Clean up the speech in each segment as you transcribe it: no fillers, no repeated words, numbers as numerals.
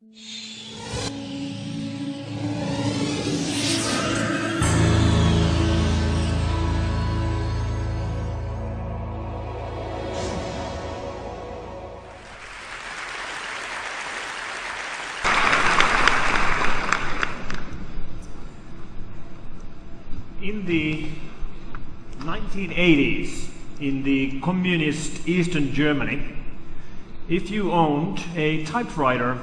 In the 1980s, in the communist Eastern Germany, if you owned a typewriter,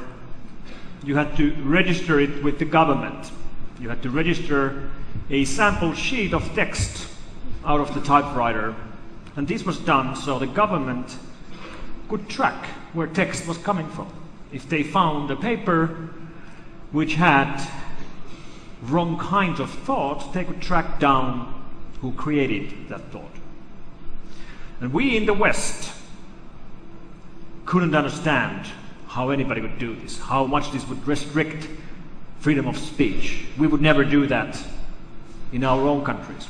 you had to register it with the government. You had to register a sample sheet of text out of the typewriter, and this was done so the government could track where text was coming from. If they found a paper which had wrong kinds of thought, they could track down who created that thought. And we in the West couldn't understand how anybody would do this, how much this would restrict freedom of speech. We would never do that in our own countries.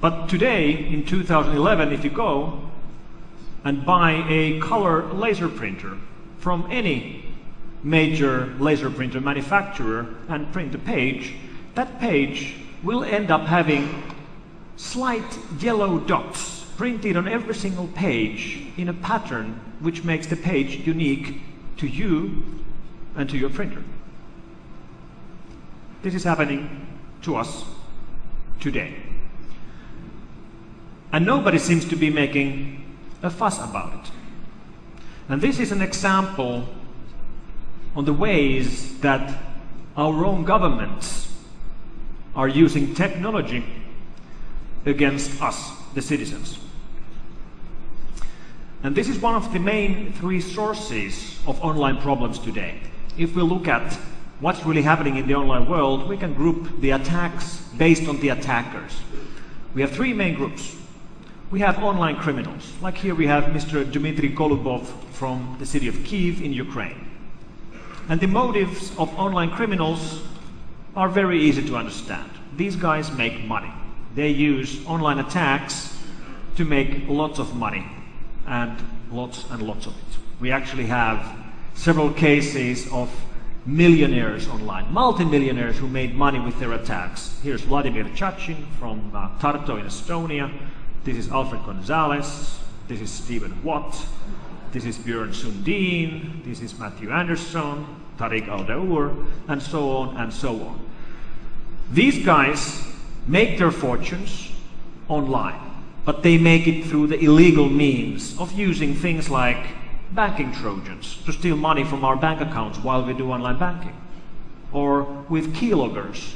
But today, in 2011, if you go and buy a color laser printer from any major laser printer manufacturer and print a page, that page will end up having slight yellow dots printed on every single page in a pattern which makes the page unique to you and to your printer. This is happening to us today. And nobody seems to be making a fuss about it. And this is an example on the ways that our own governments are using technology against us, the citizens. And this is one of the main three sources of online problems today. If we look at what's really happening in the online world, we can group the attacks based on the attackers. We have three main groups. We have online criminals. Like here we have Mr. Dmitry Golubov from the city of Kyiv in Ukraine. And the motives of online criminals are very easy to understand. These guys make money. They use online attacks to make lots of money, and lots of it. We actually have several cases of millionaires online, multimillionaires who made money with their attacks. Here's Vladimir Chachin from Tartu in Estonia. This is Alfred Gonzalez. This is Stephen Watt. This is Björn Sundin, this is Matthew Anderson, Tariq Al-Daour, and so on and so on. These guys make their fortunes online, but they make it through the illegal means of using things like banking trojans to steal money from our bank accounts while we do online banking, or with keyloggers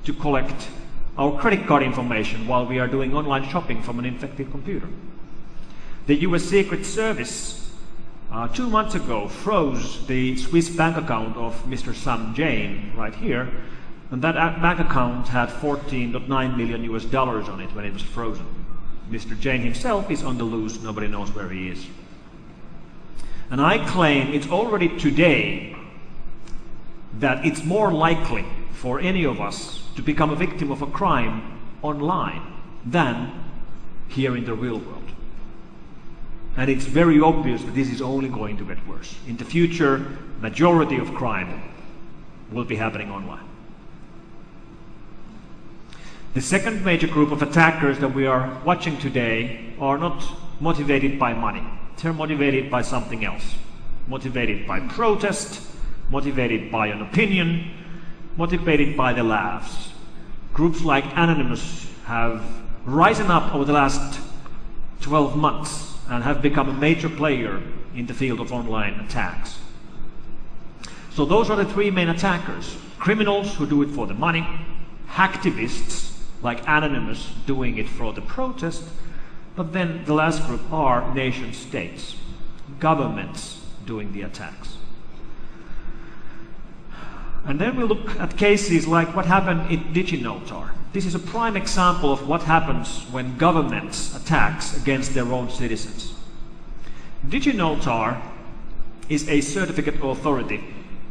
to collect our credit card information while we are doing online shopping from an infected computer. The US Secret Service 2 months ago froze the Swiss bank account of Mr. Sam Jain right here, and that bank account had $14.9 million on it when it was frozen. Mr. Jain himself is on the loose, nobody knows where he is. And I claim it's already today that it's more likely for any of us to become a victim of a crime online than here in the real world. And it's very obvious that this is only going to get worse. In the future, majority of crime will be happening online. The second major group of attackers that we are watching today are not motivated by money. They're motivated by something else. Motivated by protest, motivated by an opinion, motivated by the laughs. Groups like Anonymous have risen up over the last 12 months and have become a major player in the field of online attacks. So those are the three main attackers. Criminals who do it for the money, hacktivists like Anonymous doing it for the protest, but then the last group are nation states, governments doing the attacks. And then we look at cases like what happened in DigiNotar. This is a prime example of what happens when governments attacks against their own citizens. DigiNotar is a certificate authority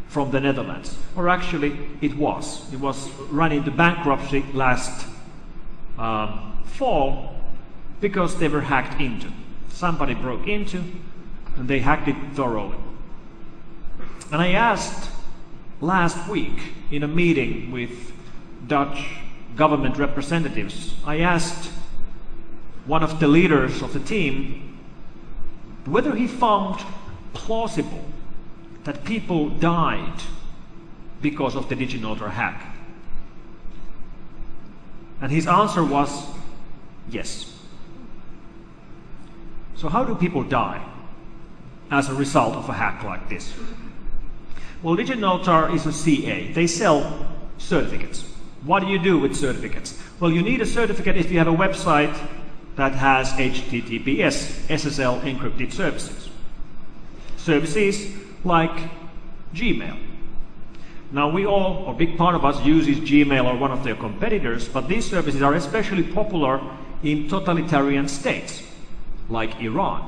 from the Netherlands, or actually it was. It was run into bankruptcy last fall because they were hacked into. Somebody broke into and they hacked it thoroughly. And I asked last week in a meeting with Dutch government representatives, I asked one of the leaders of the team whether he found plausible that people died because of the DigiNotar hack. And his answer was yes. So how do people die as a result of a hack like this? Well, DigiNotar is a CA. They sell certificates. What do you do with certificates? Well, you need a certificate if you have a website that has HTTPS, SSL encrypted services. Services like Gmail. Now we all, or a big part of us, uses Gmail or one of their competitors, but these services are especially popular in totalitarian states, like Iran,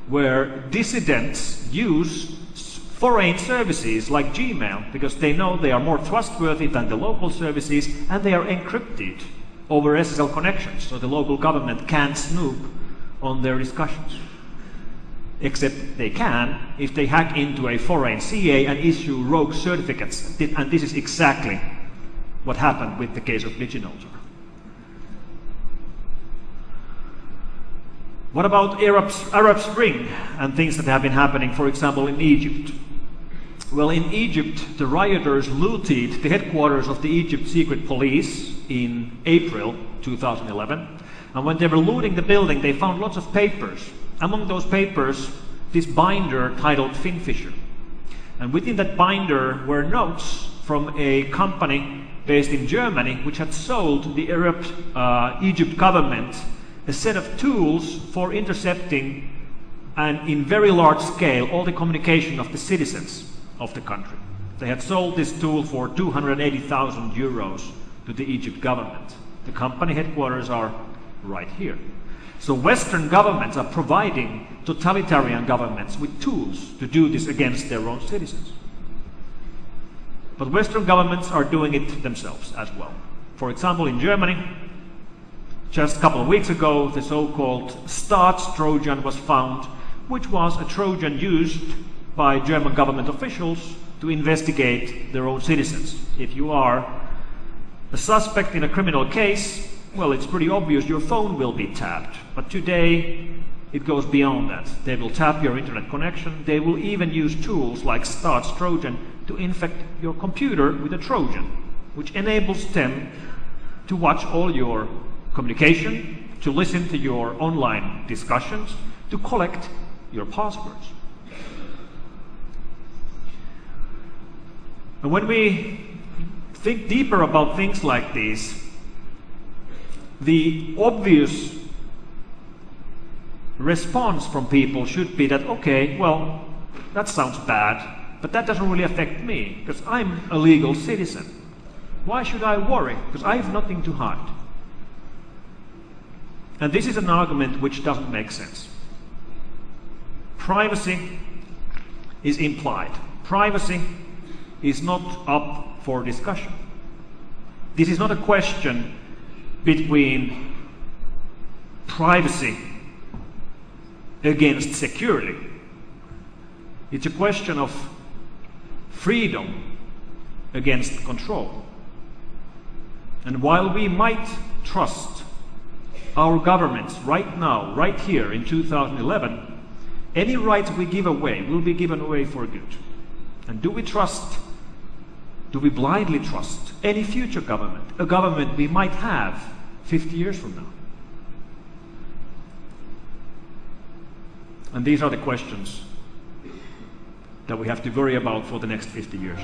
where dissidents use foreign services like Gmail because they know they are more trustworthy than the local services, and they are encrypted over SSL connections, so the local government can't snoop on their discussions. Except they can if they hack into a foreign CA and issue rogue certificates. And this is exactly what happened with the case of DigiNotar. What about Arab Spring and things that have been happening, for example, in Egypt? Well, in Egypt, the rioters looted the headquarters of the Egypt Secret Police in April 2011. And when they were looting the building, they found lots of papers. Among those papers, this binder titled Finfisher. And within that binder were notes from a company based in Germany which had sold the Arab Egypt government a set of tools for intercepting and in very large scale all the communication of the citizens of the country. They had sold this tool for 280,000 euros to the Egypt government. The company headquarters are right here. So Western governments are providing totalitarian governments with tools to do this against their own citizens. But Western governments are doing it themselves as well. For example, in Germany, just a couple of weeks ago, the so-called Staatstrojan was found, which was a Trojan used by German government officials to investigate their own citizens. If you are a suspect in a criminal case, well, it's pretty obvious your phone will be tapped. But today, it goes beyond that. They will tap your internet connection. They will even use tools like Staatstrojan to infect your computer with a Trojan, which enables them to watch all your communication, to listen to your online discussions, to collect your passwords. And when we think deeper about things like these, the obvious response from people should be that, okay, well, that sounds bad, but that doesn't really affect me, because I'm a legal citizen. Why should I worry? Because I have nothing to hide. And this is an argument which doesn't make sense. Privacy is implied. Privacy is not up for discussion. This is not a question between privacy against security. It's a question of freedom against control. And while we might trust our governments right now, right here in 2011, any right we give away will be given away for good. And do we blindly trust any future government, a government we might have 50 years from now? And these are the questions that we have to worry about for the next 50 years.